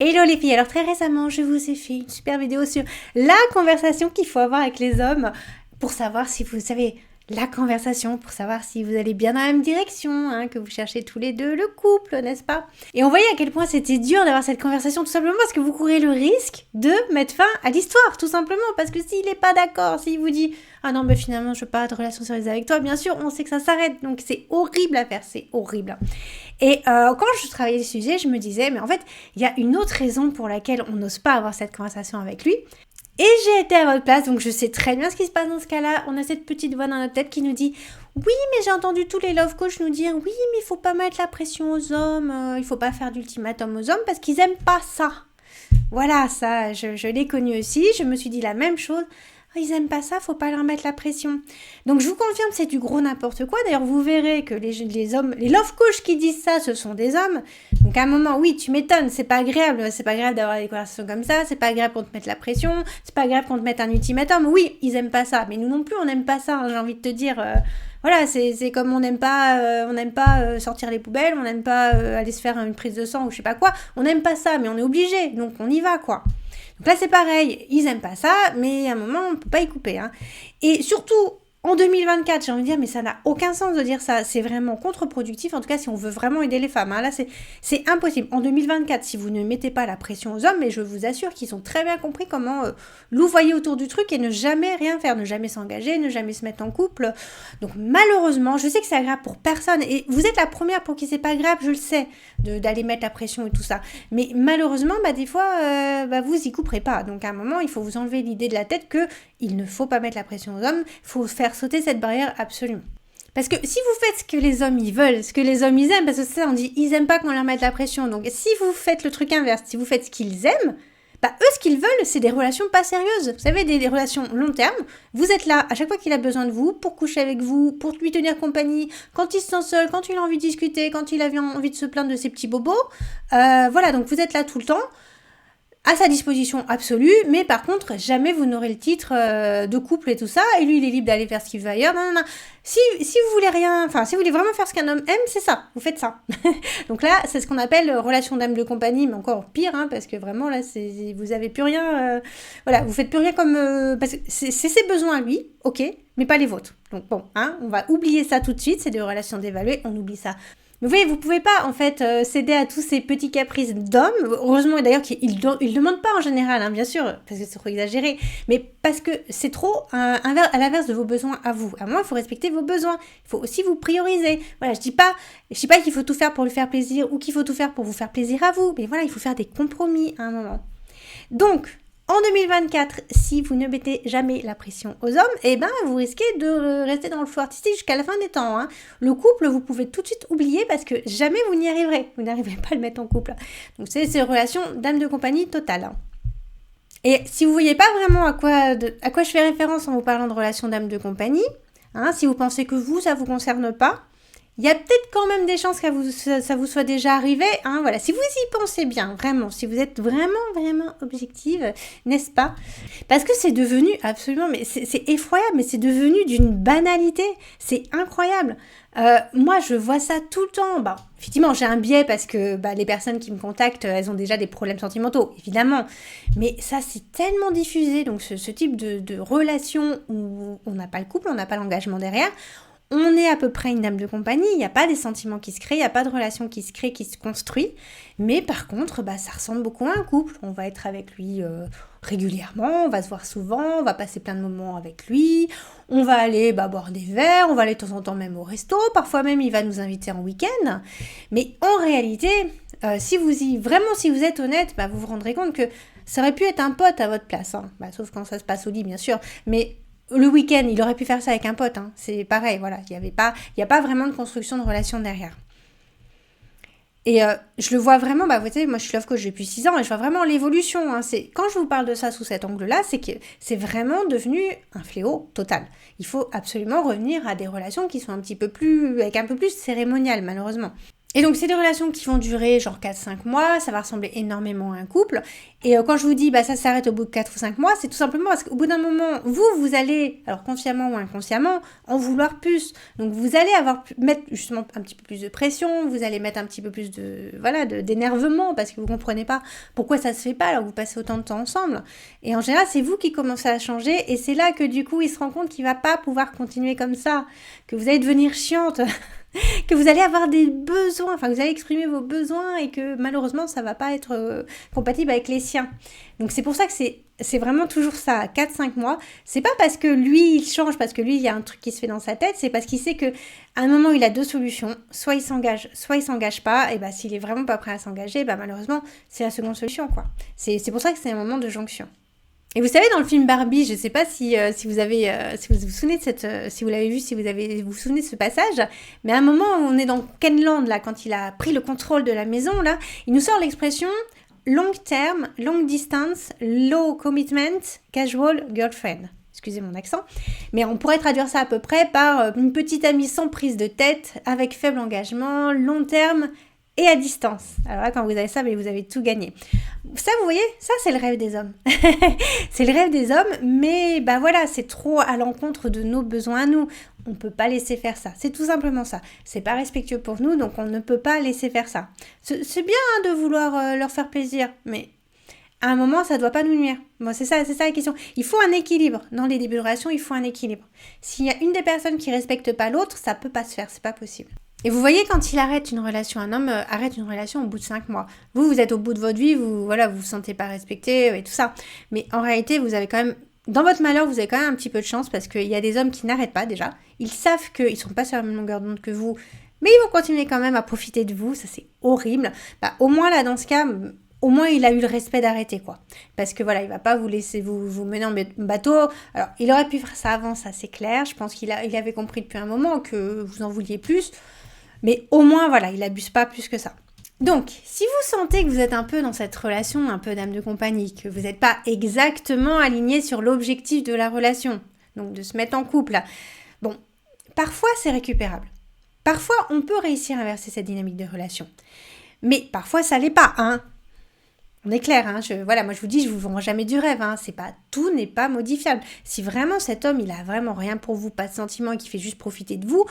Hello les filles, alors très récemment je vous ai fait une super vidéo sur la conversation qu'il faut avoir avec les hommes pour savoir si vous savez la conversation, pour savoir si vous allez bien dans la même direction, que vous cherchez tous les deux le couple, n'est-ce pas? Et on voyait à quel point c'était dur d'avoir cette conversation tout simplement parce que vous courez le risque de mettre fin à l'histoire, tout simplement, parce que s'il n'est pas d'accord, s'il vous dit « Ah non, mais finalement je veux pas de relation sérieuse avec toi », bien sûr on sait que ça s'arrête, donc c'est horrible à faire, c'est horrible. Et quand je travaillais le sujet, je me disais, mais en fait, il y a une autre raison pour laquelle on n'ose pas avoir cette conversation avec lui. Et j'ai été à votre place, donc je sais très bien ce qui se passe dans ce cas-là. On a cette petite voix dans notre tête qui nous dit « Oui, mais j'ai entendu tous les love coachs nous dire « Oui, mais il faut pas mettre la pression aux hommes, il faut pas faire d'ultimatum aux hommes parce qu'ils aiment pas ça. » Voilà, ça, je l'ai connu aussi, je me suis dit la même chose. Ils aiment pas ça, faut pas leur mettre la pression. Donc je vous confirme, c'est du gros n'importe quoi. D'ailleurs, vous verrez que les hommes, les love coachs qui disent ça, ce sont des hommes. Donc à un moment, oui, tu m'étonnes, c'est pas agréable d'avoir des conversations comme ça, c'est pas agréable qu'on te mette la pression, c'est pas agréable qu'on te mette un ultimatum. Oui, ils aiment pas ça, mais nous non plus, on n'aime pas ça, j'ai envie de te dire. Voilà, c'est comme on n'aime pas sortir les poubelles, on n'aime pas aller se faire une prise de sang ou je sais pas quoi. On n'aime pas ça, mais on est obligé, donc on y va quoi. Donc là, c'est pareil, ils aiment pas ça, mais à un moment, on peut pas y couper. Et surtout, en 2024, j'ai envie de dire, mais ça n'a aucun sens de dire ça. C'est vraiment contre-productif, en tout cas, si on veut vraiment aider les femmes. Là, c'est impossible. En 2024, si vous ne mettez pas la pression aux hommes, mais je vous assure qu'ils ont très bien compris comment louvoyer autour du truc et ne jamais rien faire, ne jamais s'engager, ne jamais se mettre en couple. Donc malheureusement, je sais que c'est agréable pour personne, et vous êtes la première pour qui c'est pas agréable, je le sais, d'aller mettre la pression et tout ça. Mais malheureusement, des fois, vous y couperez pas. Donc à un moment, il faut vous enlever l'idée de la tête que il ne faut pas mettre la pression aux hommes, il faut faire sauter cette barrière absolument. Parce que si vous faites ce que les hommes ils veulent, ce que les hommes ils aiment, parce que ça on dit ils aiment pas qu'on leur mette la pression, donc si vous faites le truc inverse, si vous faites ce qu'ils aiment, eux ce qu'ils veulent c'est des relations pas sérieuses, vous savez des relations long terme, vous êtes là à chaque fois qu'il a besoin de vous, pour coucher avec vous, pour lui tenir compagnie, quand il se sent seul, quand il a envie de discuter, quand il a envie de se plaindre de ses petits bobos, voilà donc vous êtes là tout le temps, à sa disposition absolue, mais par contre, jamais vous n'aurez le titre de couple et tout ça, et lui, il est libre d'aller faire ce qu'il veut ailleurs, non. Si vous voulez si vous voulez vraiment faire ce qu'un homme aime, c'est ça, vous faites ça. Donc là, c'est ce qu'on appelle relation d'âme de compagnie, mais encore pire, parce que vraiment, là, vous avez plus rien, voilà, vous faites plus rien comme, parce que c'est ses besoins à lui, ok, mais pas les vôtres. Donc bon, on va oublier ça tout de suite, c'est des relations dévaluées, on oublie ça. Mais vous voyez, vous pouvez pas en fait céder à tous ces petits caprices d'hommes. Heureusement d'ailleurs qu'ils demandent pas en général, bien sûr, parce que c'est trop exagéré, mais parce que c'est trop à l'inverse de vos besoins à vous. À moi, il faut respecter vos besoins. Il faut aussi vous prioriser. Voilà, je dis pas qu'il faut tout faire pour lui faire plaisir ou qu'il faut tout faire pour vous faire plaisir à vous, mais voilà, il faut faire des compromis à un moment. Donc, en 2024, si vous ne mettez jamais la pression aux hommes, vous risquez de rester dans le flou artistique jusqu'à la fin des temps. Le couple, vous pouvez tout de suite oublier parce que jamais vous n'y arriverez. Vous n'arriverez pas à le mettre en couple. Donc c'est ces relations d'âme de compagnie totale. Et si vous ne voyez pas vraiment à quoi je fais référence en vous parlant de relations d'âme de compagnie, si vous pensez que ça ne vous concerne pas, il y a peut-être quand même des chances que ça vous soit déjà arrivé. Voilà. Si vous y pensez bien, vraiment, si vous êtes vraiment, vraiment objective, n'est-ce pas? Parce que c'est devenu absolument, mais c'est effroyable, mais c'est devenu d'une banalité. C'est incroyable. Moi, je vois ça tout le temps. Effectivement, j'ai un biais parce que les personnes qui me contactent, elles ont déjà des problèmes sentimentaux, évidemment. Mais ça, c'est tellement diffusé. Donc, ce type de relation où on n'a pas le couple, on n'a pas l'engagement derrière, on est à peu près une dame de compagnie, il n'y a pas des sentiments qui se créent, il n'y a pas de relation qui se crée, qui se construit, mais par contre, ça ressemble beaucoup à un couple. On va être avec lui régulièrement, on va se voir souvent, on va passer plein de moments avec lui, on va aller boire des verres, on va aller de temps en temps même au resto, parfois même il va nous inviter en week-end, mais en réalité, si vous êtes honnête, vous vous rendrez compte que ça aurait pu être un pote à votre place, sauf quand ça se passe au lit bien sûr, mais le week-end, il aurait pu faire ça avec un pote, c'est pareil, voilà, il n'y a pas vraiment de construction de relation derrière. Et je le vois vraiment, vous savez, moi je suis love coach depuis 6 ans et je vois vraiment l'évolution. Quand je vous parle de ça sous cet angle-là, c'est que c'est vraiment devenu un fléau total. Il faut absolument revenir à des relations qui sont avec un peu plus cérémoniales, malheureusement. Et donc, c'est des relations qui vont durer genre 4-5 mois, ça va ressembler énormément à un couple. Et quand je vous dis, ça s'arrête au bout de 4 ou 5 mois, c'est tout simplement parce qu'au bout d'un moment, vous allez, alors consciemment ou inconsciemment, en vouloir plus. Donc, vous allez mettre justement un petit peu plus de pression, vous allez mettre un petit peu plus d'énervement parce que vous ne comprenez pas pourquoi ça ne se fait pas alors que vous passez autant de temps ensemble. Et en général, c'est vous qui commencez à changer et c'est là que du coup, il se rend compte qu'il ne va pas pouvoir continuer comme ça, que vous allez devenir chiante. Que vous allez avoir des besoins, enfin vous allez exprimer vos besoins et que malheureusement ça va pas être compatible avec les siens. Donc c'est pour ça que c'est vraiment toujours ça, 4-5 mois. C'est pas parce que lui il change, parce que lui il y a un truc qui se fait dans sa tête, c'est parce qu'il sait que à un moment il a deux solutions, soit il s'engage, soit il s'engage pas, et s'il est vraiment pas prêt à s'engager, malheureusement c'est la seconde solution quoi. C'est pour ça que c'est un moment de jonction. Et vous savez, dans le film Barbie, je ne sais pas si vous vous souvenez de si vous l'avez vu, si vous vous souvenez de ce passage, mais à un moment, on est dans Kenland, là, quand il a pris le contrôle de la maison, là, il nous sort l'expression long term, long distance, low commitment, casual girlfriend. Excusez mon accent, mais on pourrait traduire ça à peu près par une petite amie sans prise de tête, avec faible engagement, long terme et à distance. Alors là, quand vous avez ça, vous avez tout gagné. Ça, vous voyez, ça c'est le rêve des hommes. C'est le rêve des hommes, mais voilà, c'est trop à l'encontre de nos besoins à nous. On ne peut pas laisser faire ça. C'est tout simplement ça. C'est pas respectueux pour nous, donc on ne peut pas laisser faire ça. C'est bien de vouloir leur faire plaisir, mais à un moment, ça ne doit pas nous nuire. Bon, c'est ça la question. Il faut un équilibre. Dans les débuts de relation, il faut un équilibre. S'il y a une des personnes qui ne respecte pas l'autre, ça ne peut pas se faire, c'est pas possible. Et vous voyez, quand il arrête une relation, un homme arrête une relation au bout de 5 mois. Vous êtes au bout de votre vie, vous vous sentez pas respecté et tout ça. Mais en réalité, vous avez quand même, dans votre malheur, vous avez quand même un petit peu de chance parce qu'il y a des hommes qui n'arrêtent pas déjà. Ils savent qu'ils sont pas sur la même longueur d'onde que vous, mais ils vont continuer quand même à profiter de vous. Ça, c'est horrible. Au moins, là, dans ce cas, au moins, il a eu le respect d'arrêter, quoi. Parce que il va pas vous laisser vous mener en bateau. Alors, il aurait pu faire ça avant, ça, c'est clair. Je pense qu'il avait compris depuis un moment que vous en vouliez plus. Mais au moins, il abuse pas plus que ça. Donc, si vous sentez que vous êtes un peu dans cette relation, un peu d'âme de compagnie, que vous n'êtes pas exactement aligné sur l'objectif de la relation, donc de se mettre en couple, parfois c'est récupérable. Parfois, on peut réussir à inverser cette dynamique de relation. Mais parfois, ça l'est pas, hein. On est clair, hein. Moi je vous dis, je vous vends jamais du rêve, hein. Tout n'est pas modifiable. Si vraiment cet homme, il a vraiment rien pour vous, pas de sentiments et qu'il fait juste profiter de vous,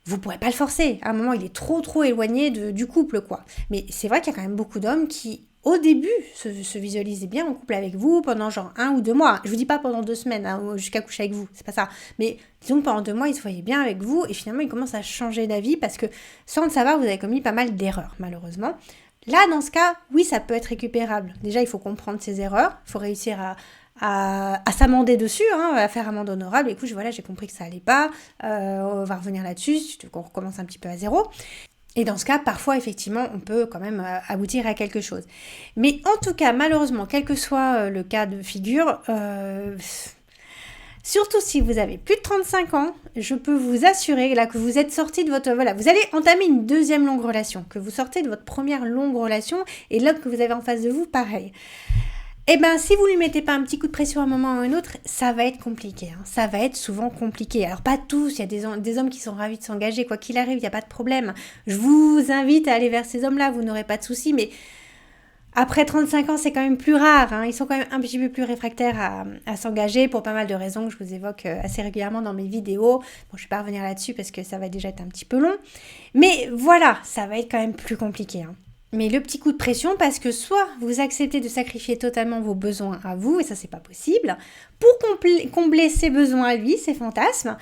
vous pourrez pas le forcer. À un moment, il est trop éloigné du couple, quoi. Mais c'est vrai qu'il y a quand même beaucoup d'hommes qui, au début, se visualisaient bien en couple avec vous pendant genre 1 ou 2 mois. Je vous dis pas pendant 2 semaines, hein, jusqu'à coucher avec vous, c'est pas ça. Mais disons que pendant 2 mois, ils se voyaient bien avec vous et finalement, ils commencent à changer d'avis parce que, sans le savoir, vous avez commis pas mal d'erreurs, malheureusement. Là, dans ce cas, oui, ça peut être récupérable. Déjà, il faut comprendre ses erreurs, il faut réussir à s'amender dessus, hein, à faire amende honorable. Écoute, j'ai compris que ça allait pas, on va revenir là-dessus, on recommence un petit peu à zéro. Et dans ce cas, parfois, effectivement, on peut quand même aboutir à quelque chose. Mais en tout cas, malheureusement, quel que soit le cas de figure, surtout si vous avez plus de 35 ans, je peux vous assurer là, que vous êtes sorti de votre... vous allez entamer une deuxième longue relation, que vous sortez de votre première longue relation, et l'autre que vous avez en face de vous, pareil. Si vous lui mettez pas un petit coup de pression à un moment ou à un autre, ça va être compliqué. Hein. Ça va être souvent compliqué. Alors pas tous, il y a des hommes qui sont ravis de s'engager, quoi qu'il arrive, il n'y a pas de problème. Je vous invite à aller vers ces hommes-là, vous n'aurez pas de soucis, mais après 35 ans, c'est quand même plus rare. Hein. Ils sont quand même un petit peu plus réfractaires à s'engager pour pas mal de raisons que je vous évoque assez régulièrement dans mes vidéos. Bon, je ne vais pas revenir là-dessus parce que ça va déjà être un petit peu long. Mais voilà, ça va être quand même plus compliqué. Hein. Mais le petit coup de pression, parce que soit vous acceptez de sacrifier totalement vos besoins à vous, et ça c'est pas possible, pour combler ses besoins à lui, ses fantasmes,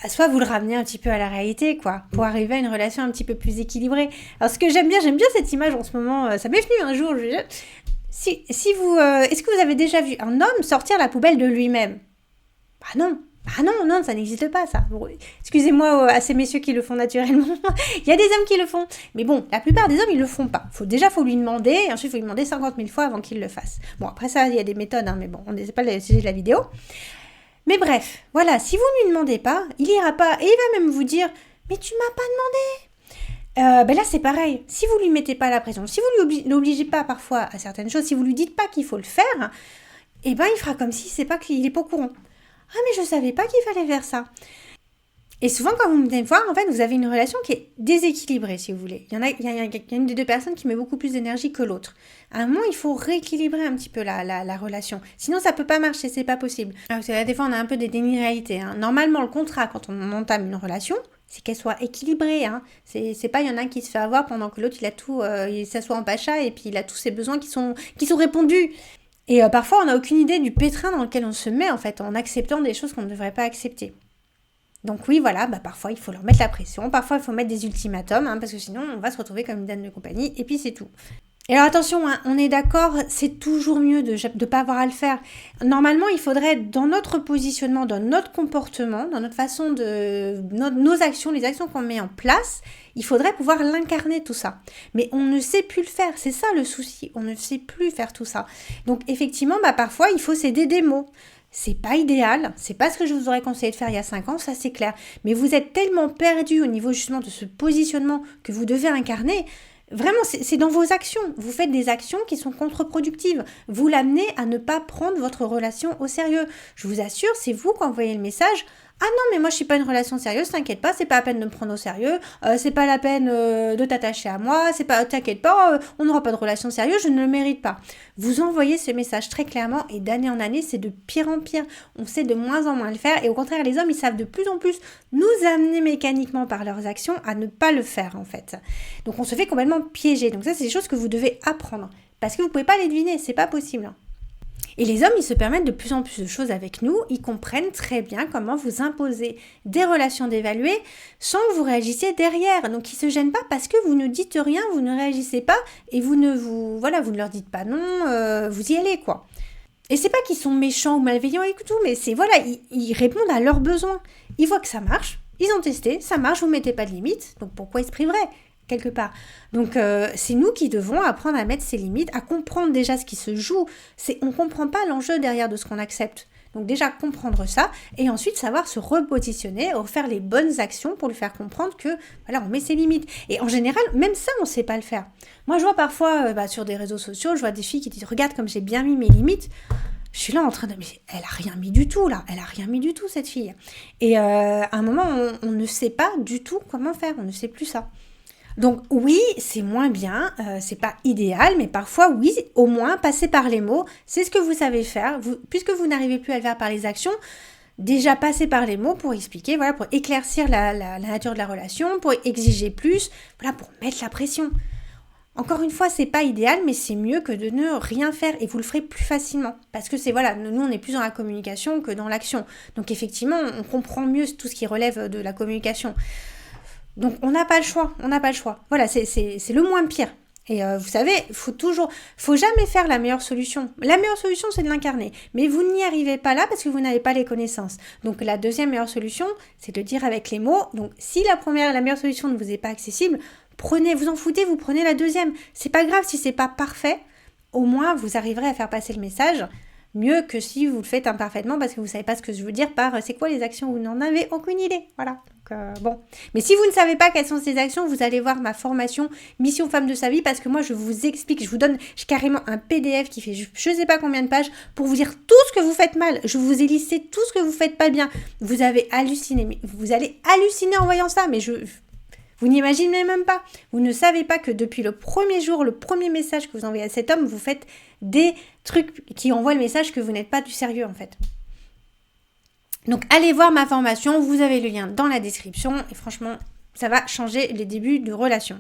soit vous le ramenez un petit peu à la réalité, quoi, pour arriver à une relation un petit peu plus équilibrée. Alors ce que j'aime bien cette image en ce moment, ça m'est venu un jour, est-ce que vous avez déjà vu un homme sortir la poubelle de lui-même ? Non. Non, ça n'existe pas, ça. Bon, excusez-moi à ces messieurs qui le font naturellement. Il y a des hommes qui le font. Mais bon, la plupart des hommes, ils le font pas. Faut lui demander, et ensuite, il faut lui demander 50 000 fois avant qu'il le fasse. Bon, après ça, il y a des méthodes, hein, mais bon, c'est pas le sujet de la vidéo. Mais bref, voilà, si vous ne lui demandez pas, il ira pas. Et il va même vous dire, mais tu m'as pas demandé. Là, c'est pareil. Si vous lui mettez pas la pression, si vous l'obligez pas parfois à certaines choses, si vous lui dites pas qu'il faut le faire, il fera comme si c'est pas qu'il est pas au courant. Ah, mais je savais pas qu'il fallait faire ça. Et souvent, quand vous venez me voir, en fait, vous avez une relation qui est déséquilibrée, si vous voulez. Il y a une des deux personnes qui met beaucoup plus d'énergie que l'autre. À un moment, il faut rééquilibrer un petit peu la relation. Sinon, ça peut pas marcher, c'est pas possible. Parce que là, des fois, on a un peu des dénis de réalité. Normalement, le contrat, quand on entame une relation, c'est qu'elle soit équilibrée. C'est pas, il y en a un qui se fait avoir pendant que l'autre, il a tout, il s'assoit en pacha et puis il a tous ses besoins qui sont répondus. Et parfois, on n'a aucune idée du pétrin dans lequel on se met, en fait, en acceptant des choses qu'on ne devrait pas accepter. Donc oui, voilà, parfois il faut leur mettre la pression, parfois il faut mettre des ultimatums, parce que sinon on va se retrouver comme une dame de compagnie, et puis c'est tout. Et alors attention, on est d'accord, c'est toujours mieux de ne pas avoir à le faire. Normalement, il faudrait, dans notre positionnement, dans notre comportement, dans notre façon de... nos actions, les actions qu'on met en place, il faudrait pouvoir l'incarner tout ça. Mais on ne sait plus le faire, c'est ça le souci, on ne sait plus faire tout ça. Donc effectivement, parfois il faut s'aider des mots. C'est pas idéal, c'est pas ce que je vous aurais conseillé de faire il y a 5 ans, ça c'est clair. Mais vous êtes tellement perdu au niveau justement de ce positionnement que vous devez incarner. Vraiment, c'est dans vos actions. Vous faites des actions qui sont contre-productives. Vous l'amenez à ne pas prendre votre relation au sérieux. Je vous assure, c'est vous qui envoyez le message. Ah non, mais moi je suis pas une relation sérieuse, t'inquiète pas, c'est pas la peine de me prendre au sérieux, c'est pas la peine de t'attacher à moi, c'est pas, t'inquiète pas, on n'aura pas de relation sérieuse, je ne le mérite pas. Vous envoyez ce message très clairement et d'année en année, c'est de pire en pire. On sait de moins en moins le faire et au contraire, les hommes, ils savent de plus en plus nous amener mécaniquement par leurs actions à ne pas le faire en fait. Donc on se fait complètement piéger. Donc ça, c'est des choses que vous devez apprendre parce que vous pouvez pas les deviner, c'est pas possible. Et les hommes, ils se permettent de plus en plus de choses avec nous, ils comprennent très bien comment vous imposer des relations dévaluées sans que vous réagissiez derrière. Donc ils se gênent pas parce que vous ne dites rien, vous ne réagissez pas et vous ne leur dites pas non, vous y allez quoi. Et c'est pas qu'ils sont méchants ou malveillants et tout, mais c'est ils répondent à leurs besoins. Ils voient que ça marche, ils ont testé, ça marche, vous mettez pas de limites, donc pourquoi ils se priveraient quelque part. Donc c'est nous qui devons apprendre à mettre ces limites, à comprendre déjà ce qui se joue. On ne comprend pas l'enjeu derrière de ce qu'on accepte. Donc déjà comprendre ça et ensuite savoir se repositionner, faire les bonnes actions pour lui faire comprendre que voilà, on met ses limites. Et en général, même ça, on ne sait pas le faire. Moi, je vois parfois sur des réseaux sociaux, je vois des filles qui disent « Regarde comme j'ai bien mis mes limites ». Je suis là en train de... Mais elle a rien mis du tout, là. Elle a rien mis du tout, cette fille. Et à un moment, on ne sait pas du tout comment faire. On ne sait plus ça. Donc oui, c'est moins bien, c'est pas idéal, mais parfois oui, au moins passer par les mots, c'est ce que vous savez faire. Puisque vous n'arrivez plus à le faire par les actions, déjà passer par les mots pour expliquer, voilà, pour éclaircir la nature de la relation, pour exiger plus, voilà, pour mettre la pression. Encore une fois, c'est pas idéal, mais c'est mieux que de ne rien faire et vous le ferez plus facilement. Parce que nous on est plus dans la communication que dans l'action. Donc effectivement, on comprend mieux tout ce qui relève de la communication. Donc on n'a pas le choix. Voilà, c'est le moins pire. Et vous savez, faut jamais faire la meilleure solution. La meilleure solution, c'est de l'incarner. Mais vous n'y arrivez pas là parce que vous n'avez pas les connaissances. Donc la deuxième meilleure solution, c'est de dire avec les mots. Donc si la meilleure solution ne vous est pas accessible, vous en foutez, vous prenez la deuxième. C'est pas grave si c'est pas parfait. Au moins, vous arriverez à faire passer le message. Mieux que si vous le faites imparfaitement parce que vous ne savez pas ce que je veux dire par c'est quoi les actions, vous n'en avez aucune idée. Voilà. Donc, bon. Mais si vous ne savez pas quelles sont ces actions, vous allez voir ma formation Mission Femme de sa vie parce que moi je vous explique, je vous donne carrément un PDF qui fait je ne sais pas combien de pages pour vous dire tout ce que vous faites mal. Je vous ai listé tout ce que vous faites pas bien. Vous avez halluciné. Vous allez halluciner en voyant ça, mais vous n'imaginez même pas. Vous ne savez pas que depuis le premier jour, le premier message que vous envoyez à cet homme, vous faites des trucs qui envoient le message que vous n'êtes pas du sérieux en fait. Donc allez voir ma formation, vous avez le lien dans la description et franchement, ça va changer les débuts de relation.